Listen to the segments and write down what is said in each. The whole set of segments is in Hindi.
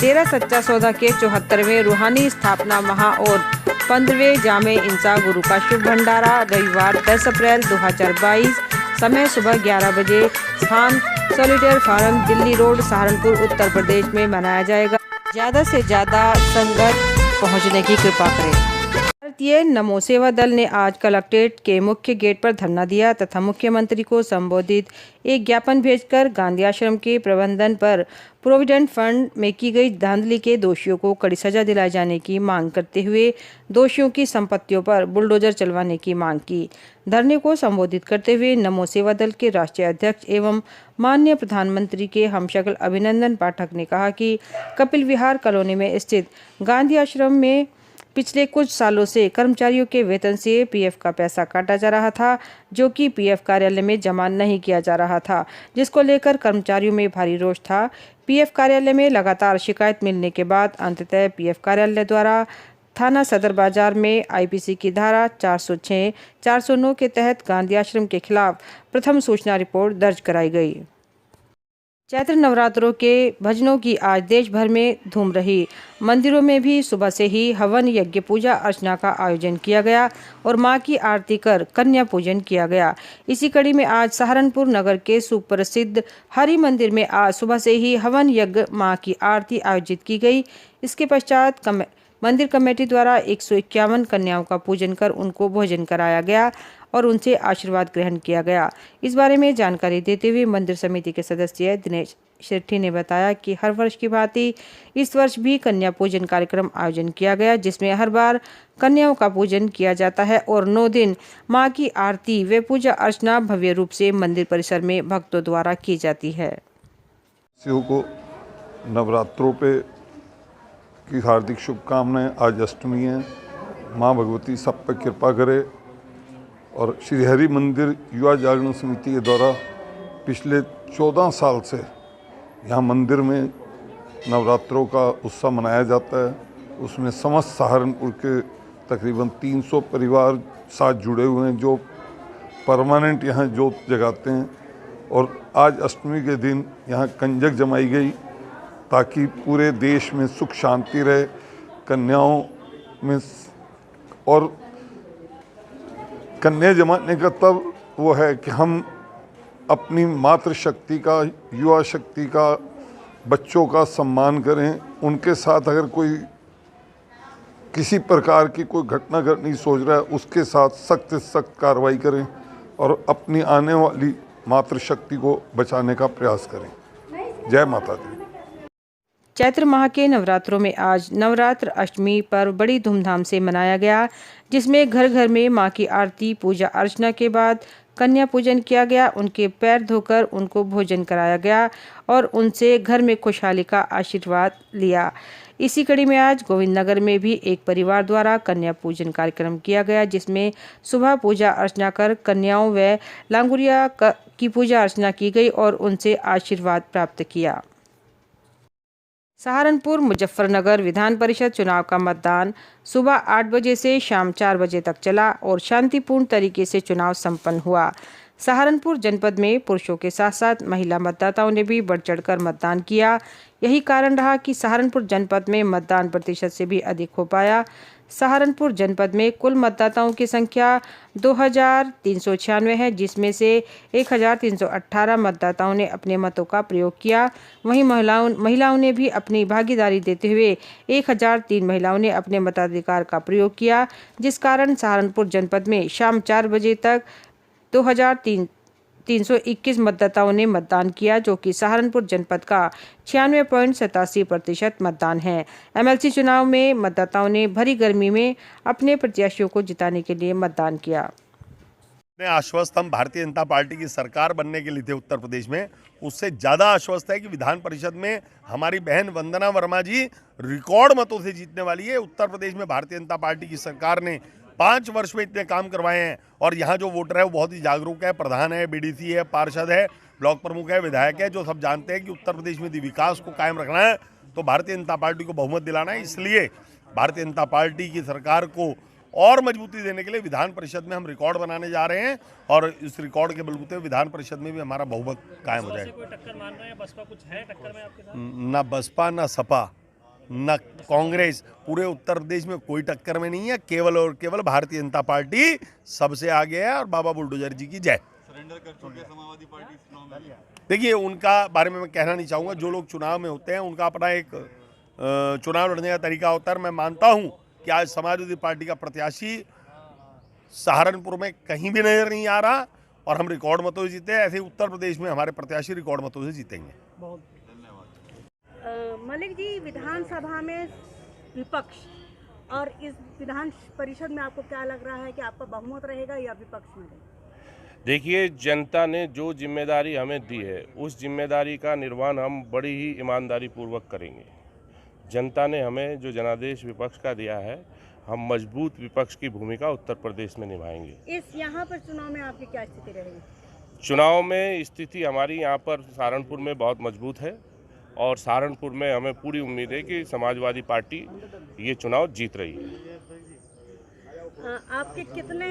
13 सच्चा सौदा के 74वें रूहानी स्थापना महा और 15वें जामे इंसा गुरु का शुभ भंडारा रविवार 10 अप्रैल 2022 समय सुबह 11 बजे स्थान solitaire farm Delhi road Saharanpur Uttar Pradesh में मनाया जाएगा। ज़्यादा से ज़्यादा संगत पहुंचने की कृपा करें। भारतीय नमो सेवा दल ने आज कलेक्ट्रेट के मुख्य गेट पर धरना दिया तथा मुख्यमंत्री को संबोधित एक ज्ञापन भेजकर गांधी आश्रम के प्रबंधन पर प्रोविडेंट फंड में की गई धांधली के दोषियों को कड़ी सजा दिलाए जाने की मांग करते हुए दोषियों की संपत्तियों पर बुलडोजर चलवाने की मांग की। धरने को संबोधित करते हुए नमो सेवा दल के राष्ट्रीय अध्यक्ष एवं माननीय प्रधानमंत्री के हमशक्ल अभिनंदन पाठक ने कहा कि कपिल विहार कॉलोनी में स्थित गांधी आश्रम में पिछले कुछ सालों से कर्मचारियों के वेतन से पीएफ का पैसा काटा जा रहा था, जो कि पीएफ कार्यालय में जमा नहीं किया जा रहा था, जिसको लेकर कर्मचारियों में भारी रोष था। पीएफ कार्यालय में लगातार शिकायत मिलने के बाद अंततः पीएफ कार्यालय द्वारा थाना सदर बाजार में आईपीसी की धारा 406, 409 के तहत गांधी आश्रम के खिलाफ प्रथम सूचना रिपोर्ट दर्ज कराई गई। चैत्र नवरात्रों के भजनों की आज देश भर में धूम रही। मंदिरों में भी सुबह से ही हवन यज्ञ पूजा अर्चना का आयोजन किया गया और मां की आरती कर कन्या पूजन किया गया। इसी कड़ी में आज सहारनपुर नगर के सुप्रसिद्ध हरि मंदिर में आज सुबह से ही हवन यज्ञ मां की आरती आयोजित की गई। इसके पश्चात मंदिर कमेटी द्वारा 151 कन्याओं का पूजन कर उनको भोजन कराया गया और उनसे आशीर्वाद ग्रहण किया गया। इस बारे में जानकारी देते हुए मंदिर समिति के सदस्य दिनेश शेट्टी ने बताया कि हर वर्ष की भांति इस वर्ष भी कन्या पूजन कार्यक्रम आयोजन किया गया, जिसमें हर बार कन्याओं का पूजन किया जाता है और 9 दिन मां की आरती व पूजा अर्चना भव्य रूप से मंदिर परिसर में भक्तों द्वारा की जाती है। शिव को नवरात्रों पे की हार्दिक शुभकामनाएं। आज अष्टमी है, माँ भगवती सब पर कृपा करे। और श्री हरि मंदिर युवा जागरण समिति के द्वारा पिछले 14 साल से यहाँ मंदिर में नवरात्रों का उत्सव मनाया जाता है। उसमें समस्त सहारनपुर के तकरीबन 300 परिवार साथ जुड़े हुए हैं जो परमानेंट यहाँ जोत जगाते हैं। और आज अष्टमी के दिन यहाँ कंजक जमाई गई ताकि पूरे देश में सुख शांति रहे। कन्याओं में और कन्या जमाने का तब वो है कि हम अपनी मातृशक्ति का, युवा शक्ति का, बच्चों का सम्मान करें। उनके साथ अगर कोई किसी प्रकार की कोई घटना घटनी सोच रहा है उसके साथ सख्त से सख्त कार्रवाई करें और अपनी आने वाली मातृशक्ति को बचाने का प्रयास करें। जय माता दी। चैत्र माह के नवरात्रों में आज नवरात्र अष्टमी पर्व बड़ी धूमधाम से मनाया गया, जिसमें घर घर में मां की आरती पूजा अर्चना के बाद कन्या पूजन किया गया। उनके पैर धोकर उनको भोजन कराया गया और उनसे घर में खुशहाली का आशीर्वाद लिया। इसी कड़ी में आज गोविंदनगर में भी एक परिवार द्वारा कन्या पूजन कार्यक्रम किया गया, जिसमें सुबह पूजा अर्चना कर कन्याओं व लांगुरिया की पूजा अर्चना की गई और उनसे आशीर्वाद प्राप्त किया। सहारनपुर मुजफ्फरनगर विधान परिषद चुनाव का मतदान सुबह 8 बजे से शाम 4 बजे तक चला और शांतिपूर्ण तरीके से चुनाव संपन्न हुआ। सहारनपुर जनपद में पुरुषों के साथ साथ महिला मतदाताओं ने भी बढ़ चढ़कर मतदान किया। यही कारण रहा कि सहारनपुर जनपद में मतदान प्रतिशत से भी अधिक हो पाया। सहारनपुर जनपद में कुल मतदाताओं की संख्या 2396 है, जिसमें से 1318 मतदाताओं ने अपने मतों का प्रयोग किया। वहीं महिलाओं ने भी अपनी भागीदारी देते हुए 1003 महिलाओं ने अपने मताधिकार का प्रयोग किया, जिस कारण सहारनपुर जनपद में शाम 4 बजे तक 2321 मतदाताओं ने मतदान किया, जो कि सहारनपुर जनपद का 96.87% मतदान है। एमएलसी चुनाव में मतदाताओं ने भरी गर्मी में अपने प्रत्याशियों को जिताने के लिए मतदान किया। आश्वस्त हम भारतीय जनता पार्टी की सरकार बनने के लिए थे उत्तर प्रदेश में, उससे ज़्यादा आश्वस्त है कि विधान परिषद में हमारी बहन वंदना वर्मा जी रिकॉर्ड मतों से जीतने वाली है। उत्तर प्रदेश में भारतीय जनता पार्टी की सरकार ने 5 वर्ष में इतने काम करवाए हैं और यहाँ जो वोटर है वो बहुत ही जागरूक है। प्रधान है, बीडीसी है, पार्षद है, ब्लॉक प्रमुख है, विधायक है, जो सब जानते हैं कि उत्तर प्रदेश में यदि विकास को कायम रखना है तो भारतीय जनता पार्टी को बहुमत दिलाना है। इसलिए भारतीय जनता पार्टी की सरकार को और मजबूती देने के लिए विधान परिषद में हम रिकॉर्ड बनाने जा रहे हैं और इस रिकॉर्ड के बलबूते विधान परिषद में भी हमारा बहुमत कायम हो जाए। टक्कर मान रहे हैं? बसपा कुछ है टक्कर में आपके साथ? ना बसपा ना सपा, न कांग्रेस, पूरे उत्तर प्रदेश में कोई टक्कर में नहीं है। केवल और केवल भारतीय जनता पार्टी सबसे आगे है और बाबा बुलडोजर जी की जय। सरेंडर कर चुके समाजवादी पार्टी इस चुनाव में। देखिए, उनका बारे में मैं कहना नहीं चाहूँगा। जो लोग चुनाव में होते हैं उनका अपना एक चुनाव लड़ने का तरीका होता है। मैं मानता हूँ कि आज समाजवादी पार्टी का प्रत्याशी सहारनपुर में कहीं भी नजर नहीं आ रहा और हम रिकॉर्ड मतों से जीते। ऐसे ही उत्तर प्रदेश में हमारे प्रत्याशी रिकॉर्ड मतों से जीतेंगे। धन्यवाद। मलिक जी, विधानसभा में विपक्ष और इस विधान परिषद में आपको क्या लग रहा है कि आपका बहुमत रहेगा या विपक्ष में रहेगा? देखिए, जनता ने जो जिम्मेदारी हमें दी है उस जिम्मेदारी का निर्वहन हम बड़ी ही ईमानदारी पूर्वक करेंगे। जनता ने हमें जो जनादेश विपक्ष का दिया है, हम मजबूत विपक्ष की भूमिका उत्तर प्रदेश में निभाएंगे। इस यहाँ पर चुनाव में आपकी क्या स्थिति रहेगी? चुनाव में स्थिति हमारी यहाँ पर सहारनपुर में बहुत मजबूत है और सहारनपुर में हमें पूरी उम्मीद है कि समाजवादी पार्टी ये चुनाव जीत रही है। आपके कितने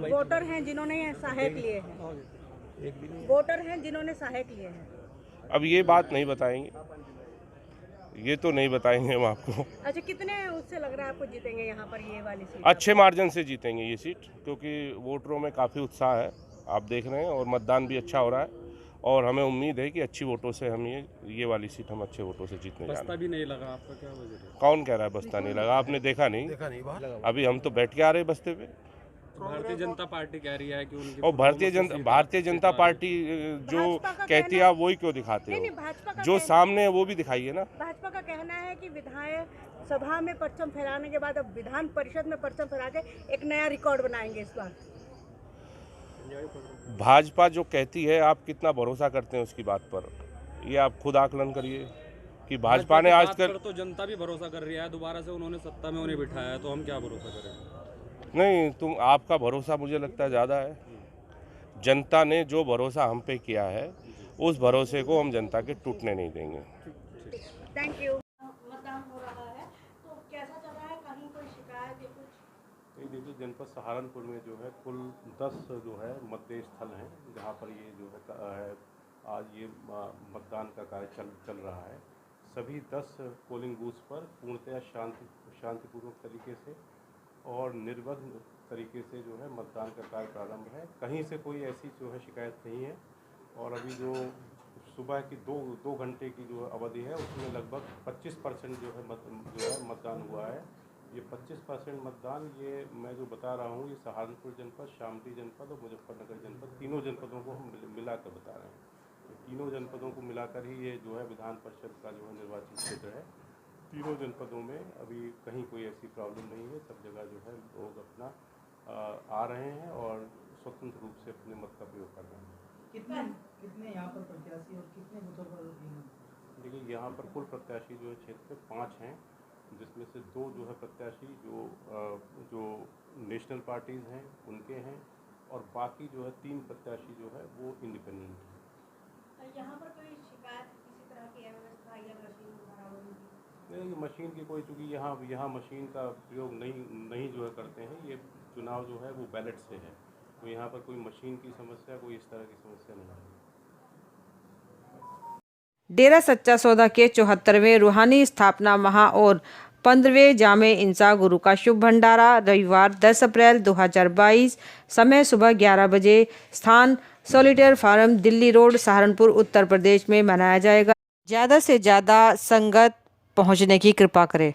वोटर हैं जिन्होंने सहायक लिए हैं? वोटर हैं जिन्होंने सहायक लिए हैं? अब ये बात नहीं बताएंगे, ये तो नहीं बताएंगे हम आपको। अच्छा, कितने उससे लग रहा है आपको जीतेंगे यहाँ पर ये वाली सीट? अच्छे मार्जिन से जीतेंगे ये सीट, क्योंकि वोटरों में काफ़ी उत्साह है, आप देख रहे हैं, और मतदान भी अच्छा हो रहा है और हमें उम्मीद है कि अच्छी वोटों से हम ये वाली सीट हम अच्छे वोटों से जीतने जा रहे हैं। बस्ता भी नहीं लगा, आपका क्या वजह है? कौन कह रहा है बस्ता नहीं लगा? आपने देखा नहीं? अभी हम तो बैठ के आ रहे बस्ते पे। भारतीय जनता पार्टी कह रही है कि उनकी और भारतीय जनता पार्टी जो कहती है आप वही क्यों दिखाते नहीं, हो? भाजपा का जो सामने है वो भी दिखाइए ना। भाजपा का कहना है कि विधायक सभा में परचम फहराने के बाद अब विधान परिषद में परचम फहरा के एक नया रिकॉर्ड बनाएंगे इस बार। भाजपा जो कहती है, आप कितना भरोसा करते हैं उसकी बात पर, ये आप खुद आकलन करिए कि भाजपा ने आज तक तो जनता भी भरोसा कर रही है, दोबारा से उन्होंने सत्ता में उन्हें बिठाया है, तो हम क्या भरोसा करें? नहीं, आपका भरोसा मुझे लगता है ज़्यादा है। जनता ने जो भरोसा हम पे किया है उस भरोसे को हम जनता के टूटने नहीं देंगे। Thank you. मतदान हो रहा है तो कैसा चल रहा है? कहीं कोई शिकायत या कुछ? देखिए, जनपद सहारनपुर में जो है कुल 10 जो है मतदेय स्थल हैं जहाँ पर ये जो है आज ये मतदान का कार्य चल रहा है। सभी 10 पोलिंग बूथ्स पर पूर्णतः शांतिपूर्वक तरीके से और निर्विघ्न तरीके से जो है मतदान का कार्य प्रारंभ है। कहीं से कोई ऐसी जो है शिकायत नहीं है और अभी जो सुबह की दो घंटे की जो अवधि है उसमें लगभग 25% जो है मतदान हुआ है। ये 25% मतदान, ये मैं जो बता रहा हूँ, ये सहारनपुर जनपद, शामली जनपद और मुजफ्फरनगर जनपद, तीनों जनपदों को हम मिलाकर बता रहे हैं। तीनों जनपदों को मिलाकर ही ये जो है विधान परिषद का जो है निर्वाचित क्षेत्र है। तीनों जनपदों में अभी कहीं कोई ऐसी प्रॉब्लम नहीं है। सब जगह जो है लोग अपना आ रहे हैं और स्वतंत्र रूप से अपने मत का प्रयोग कर रहे हैं। कितने यहाँ पर प्रत्याशी और कितने बूथों पर? देखिए, यहाँ पर कुल प्रत्याशी जो है क्षेत्र में 5 हैं, जिसमें से 2 जो है प्रत्याशी जो नेशनल पार्टीज़ हैं उनके हैं और बाकी जो है 3 प्रत्याशी जो है वो इंडिपेंडेंट हैं। यहाँ पर कोई शिकायत किसी तरह की व्यवस्था या मशीन खराब नहीं, मशीन की कोई, चूँकि यहाँ मशीन का प्रयोग नहीं जो है करते हैं। ये चुनाव जो है वो बैलेट से है, तो यहाँ पर कोई मशीन की समस्या, कोई इस तरह की समस्या नहीं है। डेरा सच्चा सौदा के 74वें रूहानी स्थापना महा और 15वें जामे इंसा गुरु का शुभ भंडारा रविवार 10 अप्रैल 2022 समय सुबह 11 बजे स्थान solitaire farm, Delhi road, Saharanpur, Uttar Pradesh में मनाया जाएगा। ज़्यादा से ज़्यादा संगत पहुंचने की कृपा करें।